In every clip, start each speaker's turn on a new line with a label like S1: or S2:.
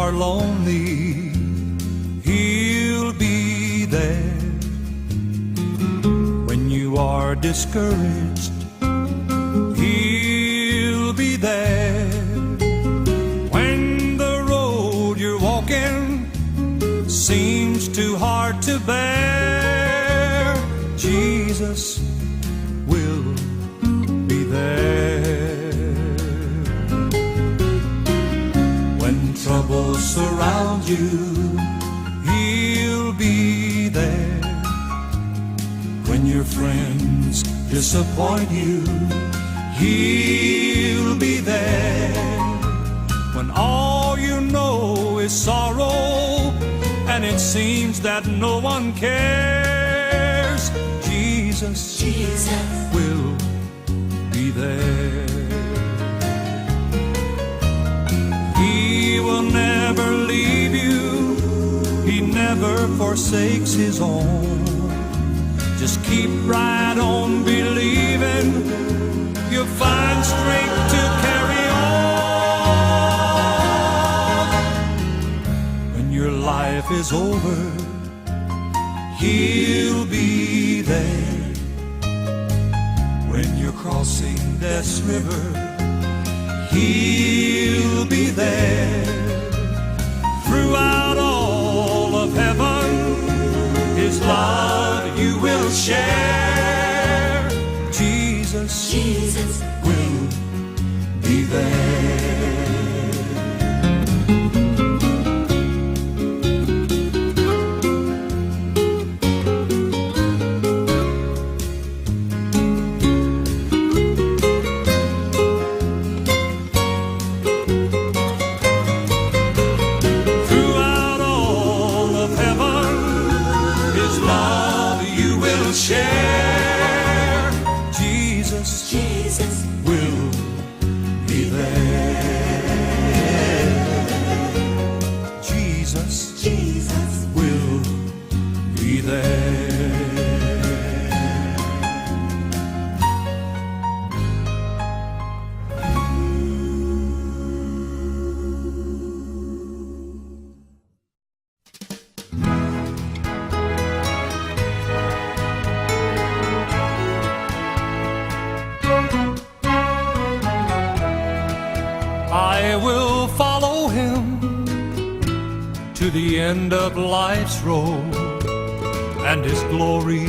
S1: are lonely, He'll be there. When you are discouraged, He'll be there. When the road you're walking seems too hard to bear, Jesus will be there. When troubles surround you, He'll be there. When your friends disappoint you, He'll be there. When all you know is sorrow and it seems that no one cares, Jesus will be there. He will never leave you, He never forsakes His own. Just keep right on believing, you'll find strength to carry on. When your life is over, He'll be there. When you're crossing Death's river, He'll be there. Throughout all of heaven, His love you will share. Jesus will be there. Share. Jesus will be there. Jesus will be there. I will follow Him to the end of life's road, and His glory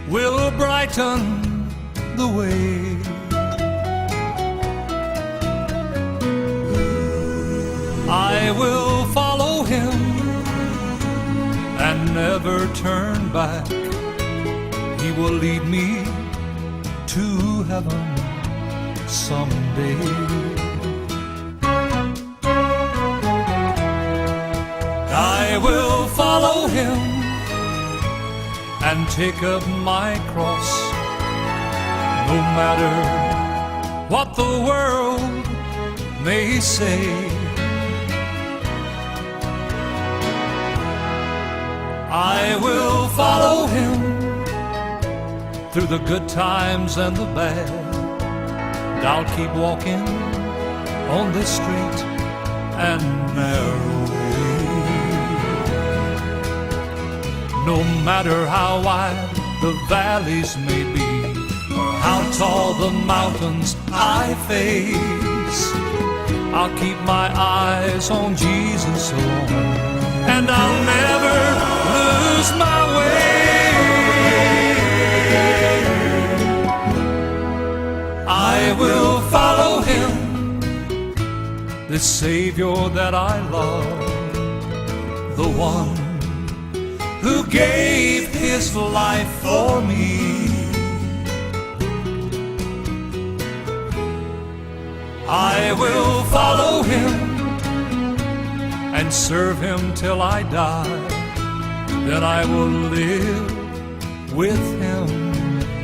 S1: will brighten the way. I will follow Him and never turn back. He will lead me to heaven someday. I will follow Him and take up my cross, no matter what the world may say. I will follow Him through the good times and the bad. And I'll keep walking on this straight and narrow. No matter how wide the valleys may be, or how tall the mountains I face, I'll keep my eyes on Jesus alone, and I'll never lose my way. I will follow Him, the Savior that I love, the one who gave His life for me. I will follow Him and serve Him till I die. Then I will live with Him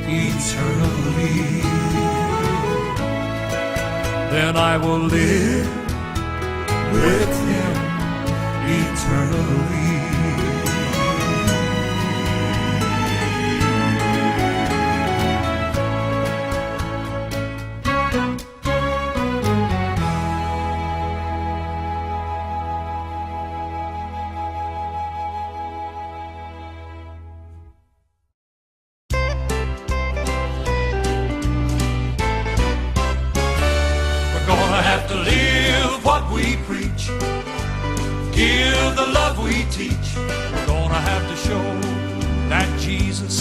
S1: eternally. Then I will live with Him eternally. teach. We're gonna have to show that Jesus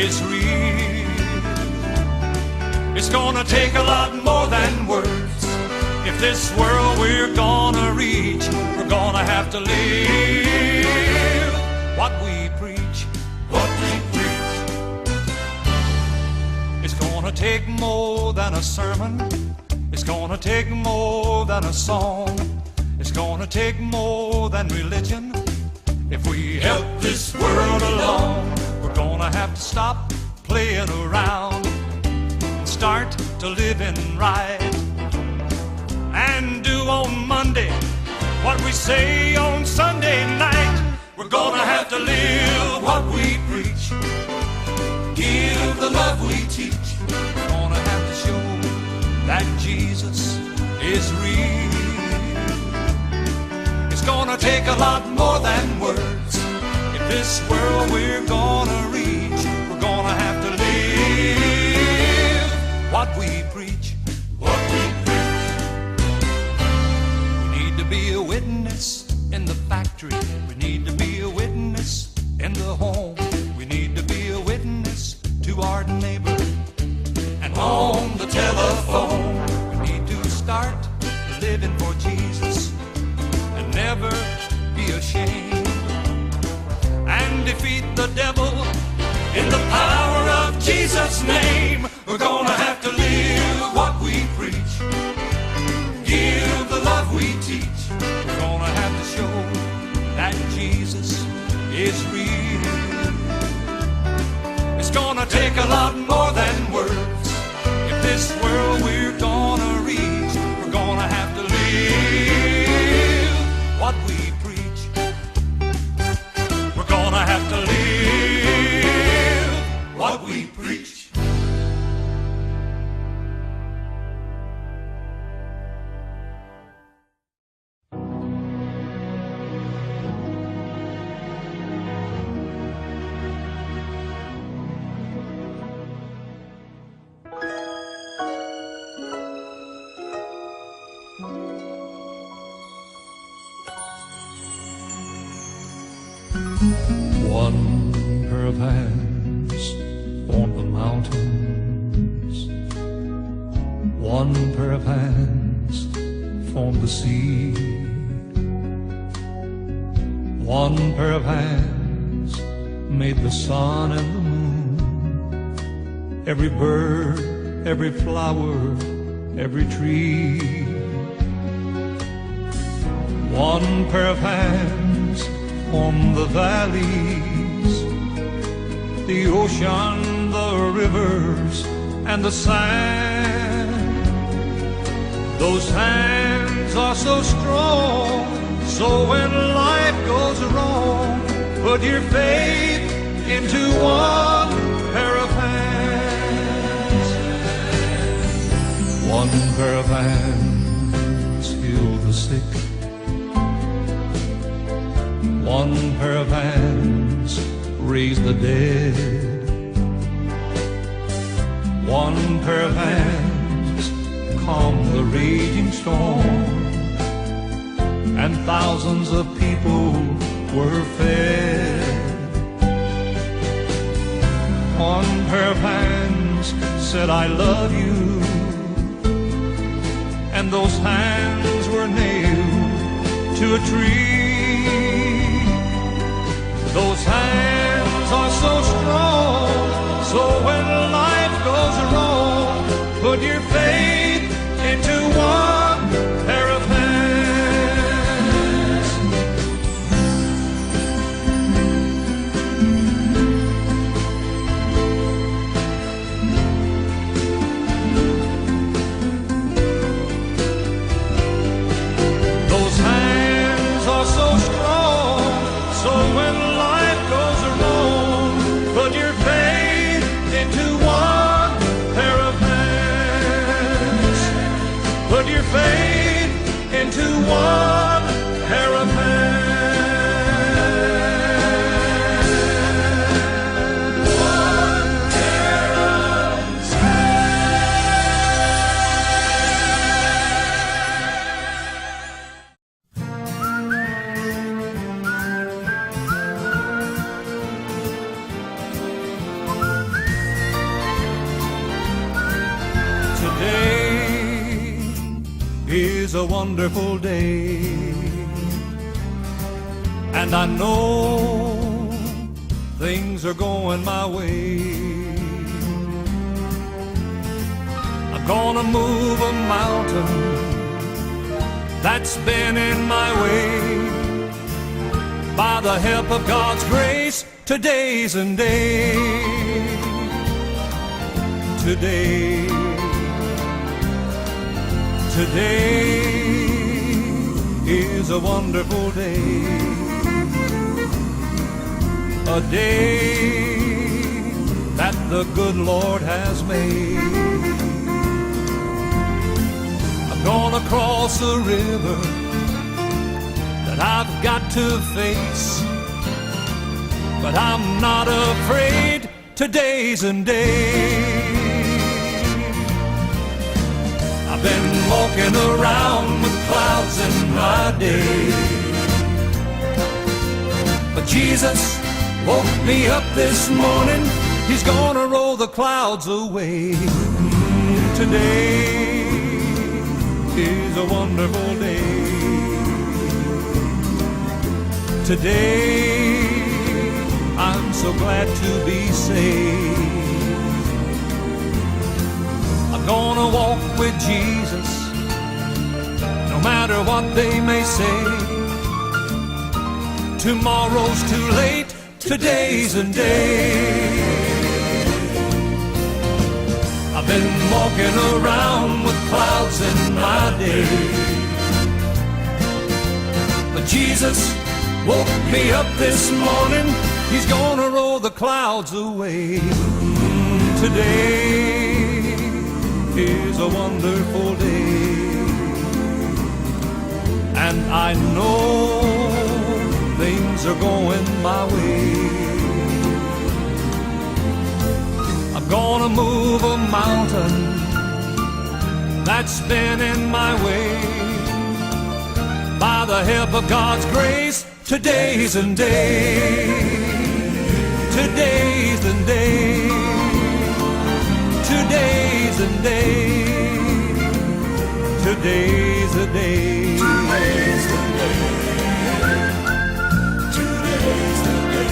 S1: is real. It's gonna take a lot more than words. If this world we're gonna reach, we're gonna have to live what we preach. What we preach. It's gonna take more than a sermon. It's gonna take more than a song. It's gonna take more than religion. If we help this world along, we're gonna have to stop playing around and start to living right. And do on Monday what we say on Sunday night. We're gonna have to live what we preach. Give the love we teach. We're gonna have to show that Jesus is real. It's gonna take a lot more than words. If this world we're gonna reach, we're gonna have to live what we preach. What we preach. We need to be a witness in the factory. We need to be a witness in the home. We need to be a witness to our neighbor. And on the telephone, we need to start living for Jesus and never be ashamed, and defeat the devil in the power of Jesus' name. We're gonna have to live what we preach. Give the love we teach. We're gonna have to show that Jesus is real. It's gonna take a lot more than words. If this world we're gonna reach, we're gonna have to live what we preach. We're gonna have to live what we preach. One pair of hands on the mountains. One pair of hands formed the sea. One pair of hands made the sun and the moon. Every bird, every flower, every tree. One pair of hands on the valleys, the ocean, the rivers, and the sand. Those hands are so strong, so when life goes wrong, put your faith into one pair of hands. One pair of hands heal the sick. One pair of hands raise the dead. One pair of hands calm the raging storm. And thousands of people were fed. One pair of hands said, I love you. And those hands were nailed to a tree. Those hands are so strong, so when life goes wrong, put your faith into one pair of hands. Those hands are so strong, so when put your faith into one pair of hands. Put your a wonderful day, and I know things are going my way. I'm gonna move a mountain that's been in my way. By the help of God's grace, today's and day. Today is a wonderful day. A day that the good Lord has made. I'm gonna cross a river that I've got to face, but I'm not afraid. Today's and day. I've been walking around with clouds in my day, but Jesus woke me up this morning. He's gonna roll the clouds away. Today is a wonderful day. Today I'm so glad to be saved. I'm gonna walk with Jesus, no matter what they may say. Tomorrow's too late, today's a day. I've been walking around with clouds in my day, but Jesus woke me up this morning. He's gonna roll the clouds away. Today is a wonderful day, and I know things are going my way. I'm gonna move a mountain that's been in my way. By the help of God's grace, today's and day. Today's and day. Today's and day. Today's a day. Today's the day. Today's the day.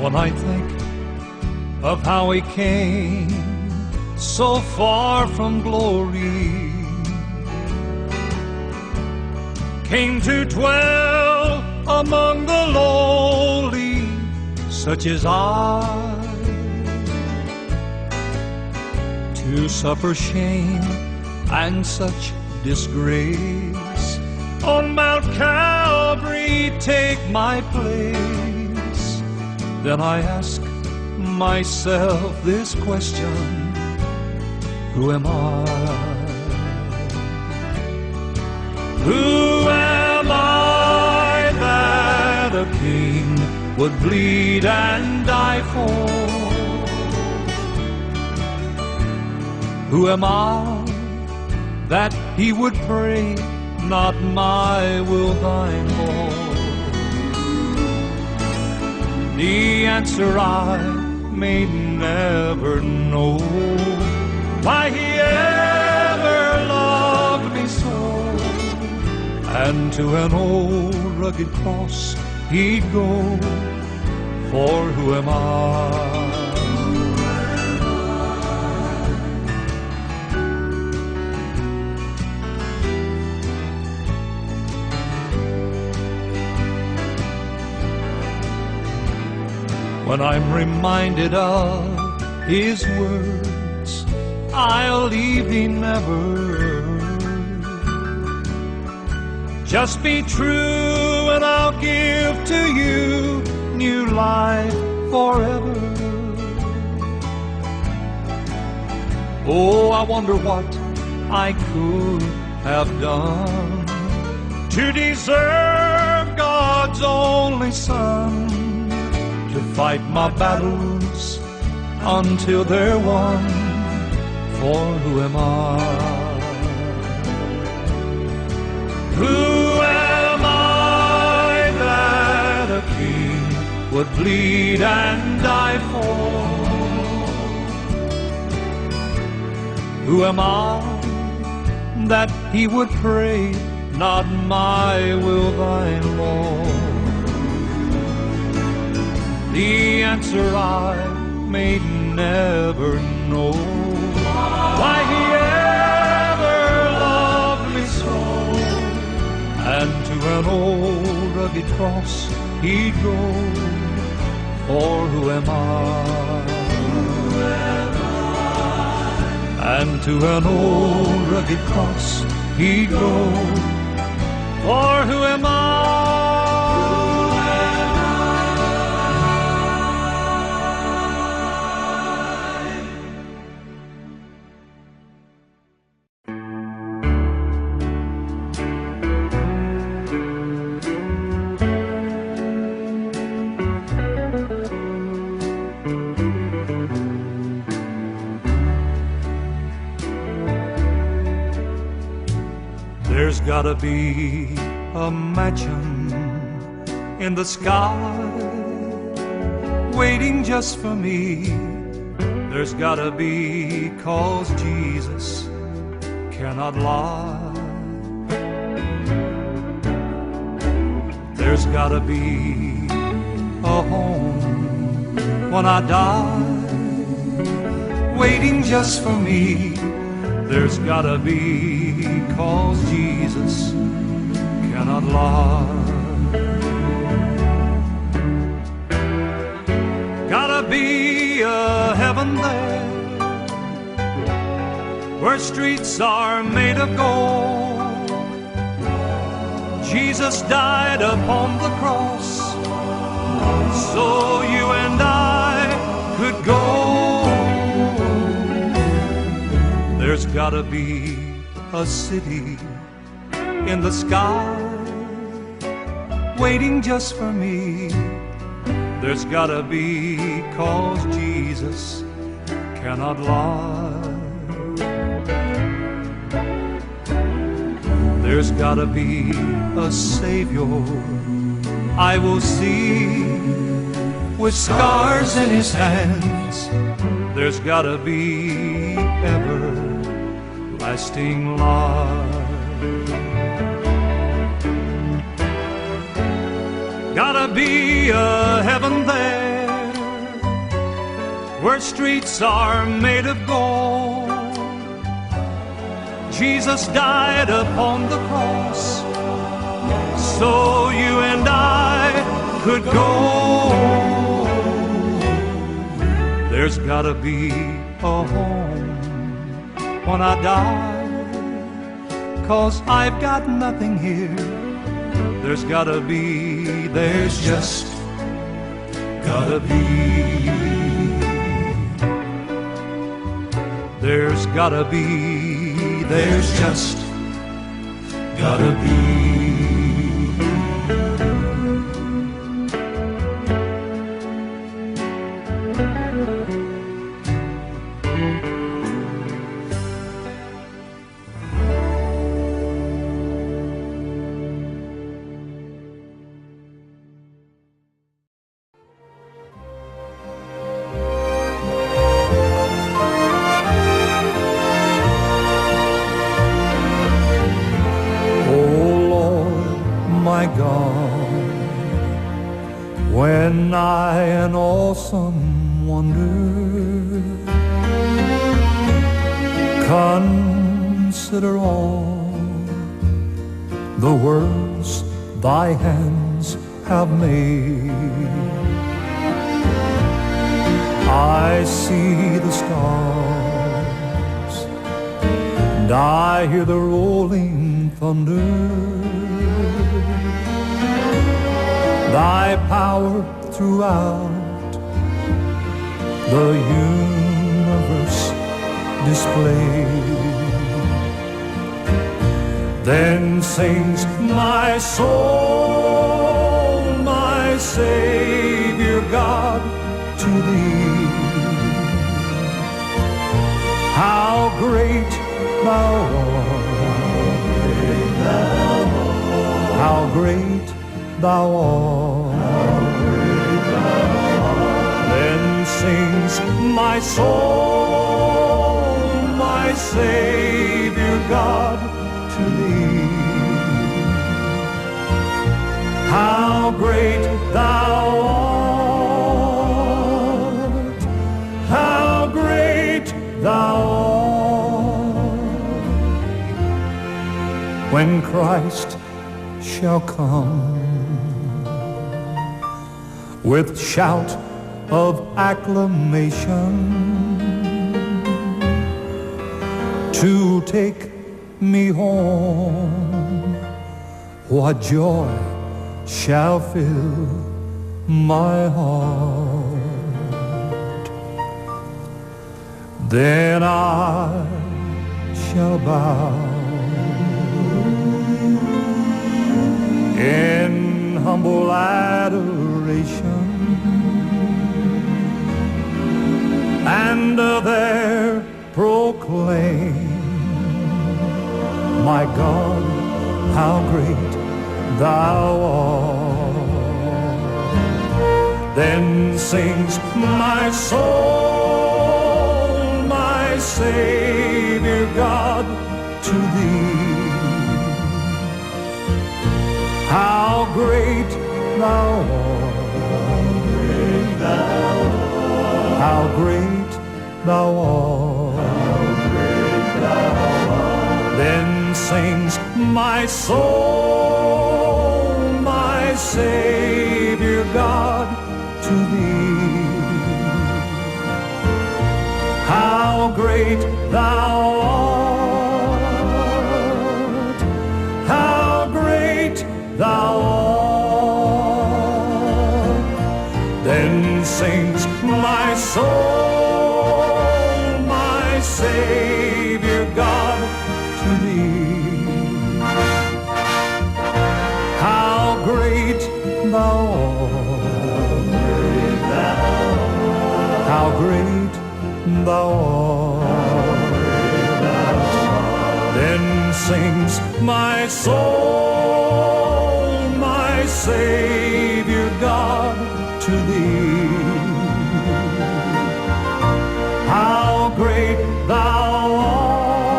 S1: When I think of how he came so far from glory, came to dwell among the lowly, such as I, to suffer shame and such disgrace, on Mount Calvary take my place. Then I ask myself this question: who am I? Who am I that a king would bleed and die for? Who am I that he would pray, not my will thine more? The answer I may never know, why he ever loved me so, and to an old rugged cross he'd go, for who am I? When I'm reminded of his words, I'll leave thee never. Just be true and I'll give to you new life forever. Oh, I wonder what I could have done to deserve God's only Son, to fight my battles until they're won, for who am I? Who am I that a king would bleed and die for? Who am I that he would pray, not my will, thine, Lord? The answer I may never know. Why he ever loved me so, and to an old rugged cross he'd go. For who am I? And to an old rugged cross he'd go. For who am I? There's gotta be a mansion in the sky waiting just for me. There's gotta be, 'cause Jesus cannot lie. There's gotta be a home when I die waiting just for me. There's gotta be, 'cause Jesus cannot lie. Gotta be a heaven there, where streets are made of gold. Jesus died upon the cross, so you and I could go. There's gotta be a city in the sky waiting just for me. There's gotta be, 'cause Jesus cannot lie. There's gotta be a Savior I will see with scars in his hands. There's gotta be everlasting life. Gotta be a heaven there, where streets are made of gold. Jesus died upon the cross, so you and I could go. There's gotta be a home when I die, 'cause I've got nothing here. There's gotta be, there's just gotta be. There's gotta be, there's just gotta be. When I in awesome wonder consider all the worlds thy hands have made, I see the stars and I hear the rolling thunder. Thy power throughout the universe displayed. Then sings my soul, my Savior God, to thee. How thou art. How great thou art. Then sings my soul, my Savior God, to thee. How great thou art. How great thou art. When Christ shall come with shout of acclamation to take me home, what joy shall fill my heart. Then I shall bow in humble adoration, and there proclaim, my God, how great thou art. Then sings my soul, my Savior God, to thee. How great thou art. How great thou art. Then sings my soul, my Savior God, to thee. How great thou art. How great thou art. Then sings my soul, my Savior God, to thee. How great thou art. How great thou art. Then sings my soul, my Savior God, to thee. How great thou art.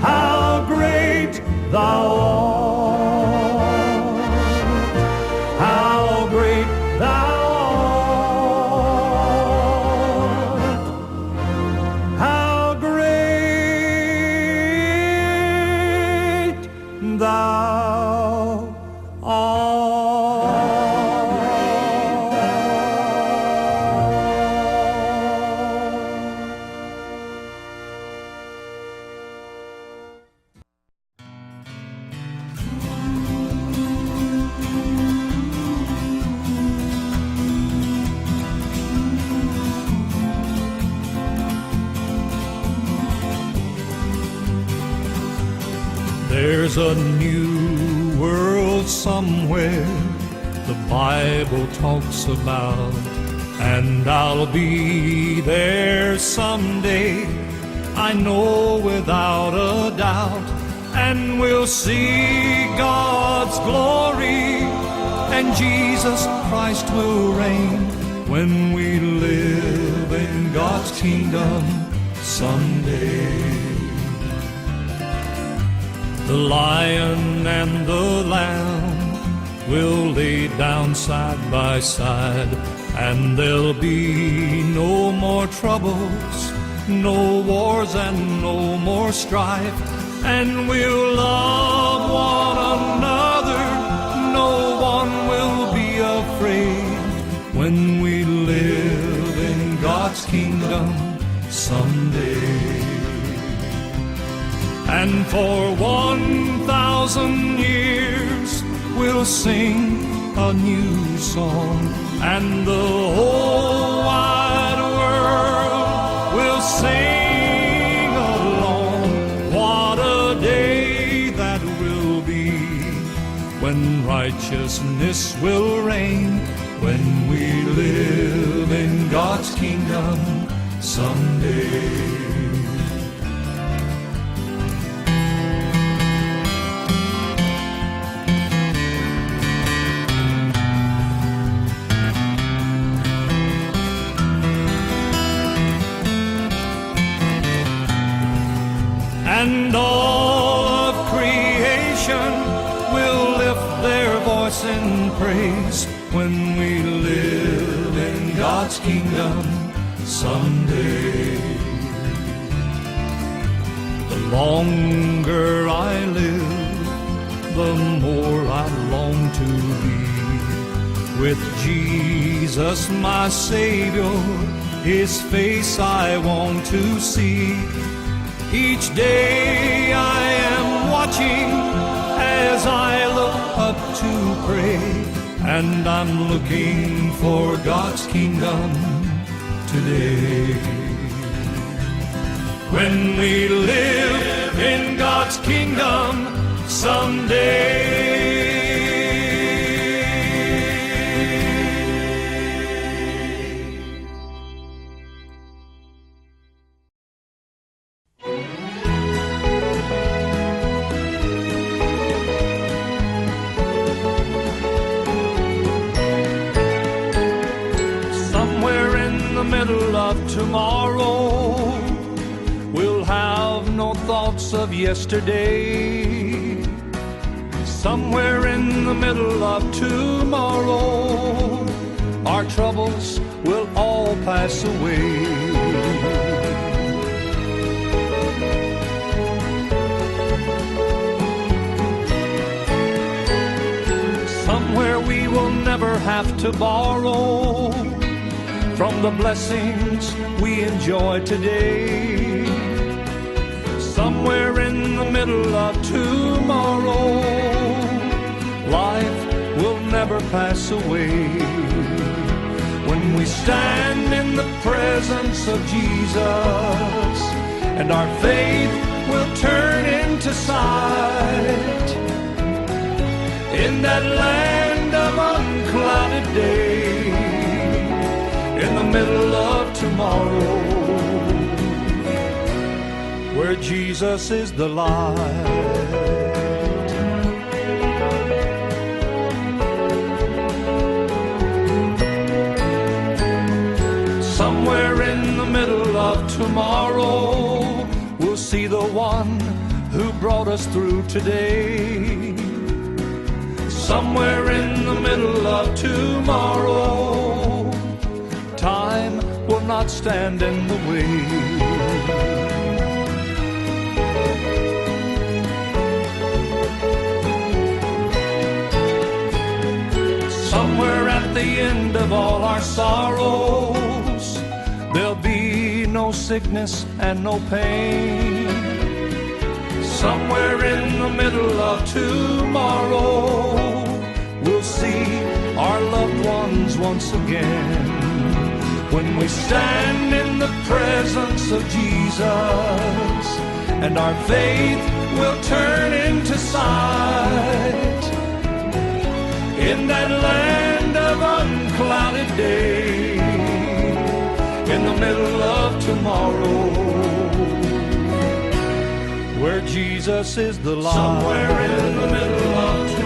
S1: How great thou art. How great thou art. How great thou art. There's a new world somewhere the Bible talks about, and I'll be there someday, I know without a doubt. And we'll see God's glory, and Jesus Christ will reign when we live in God's kingdom someday. The lion and the lamb will lay down side by side, and there'll be no more troubles, no wars and no more strife. And we'll love one another, no one will be afraid when we live in God's kingdom someday. And for 1,000 years we'll sing a new song, and the whole wide world will sing along. What a day that will be, when righteousness will reign, when we live in God's kingdom someday. us in praise when we live in God's kingdom someday. The longer I live, the more I long to be with Jesus, my Savior. His face I want to see. Each day I am watching as I look up to pray, and I'm looking for God's kingdom today. When we live in God's kingdom someday. Somewhere in the middle of tomorrow, we'll have no thoughts of yesterday. Somewhere in the middle of tomorrow, our troubles will all pass away. Somewhere we will never have to borrow from the blessings we enjoy today. Somewhere in the middle of tomorrow, life will never pass away. When we stand in the presence of Jesus, and our faith will turn into sight, in that land of unclouded day, in the middle of tomorrow, where Jesus is the light. Somewhere in the middle of tomorrow, we'll see the one who brought us through today. Somewhere in the middle of tomorrow, time will not stand in the way. Somewhere at the end of all our sorrows, there'll be no sickness and no pain. Somewhere in the middle of tomorrow, we'll see our loved ones once again. When we stand in the presence of Jesus, and our faith will turn into sight, in that land of unclouded day, in the middle of tomorrow, where Jesus is the light. Somewhere in the middle of tomorrow,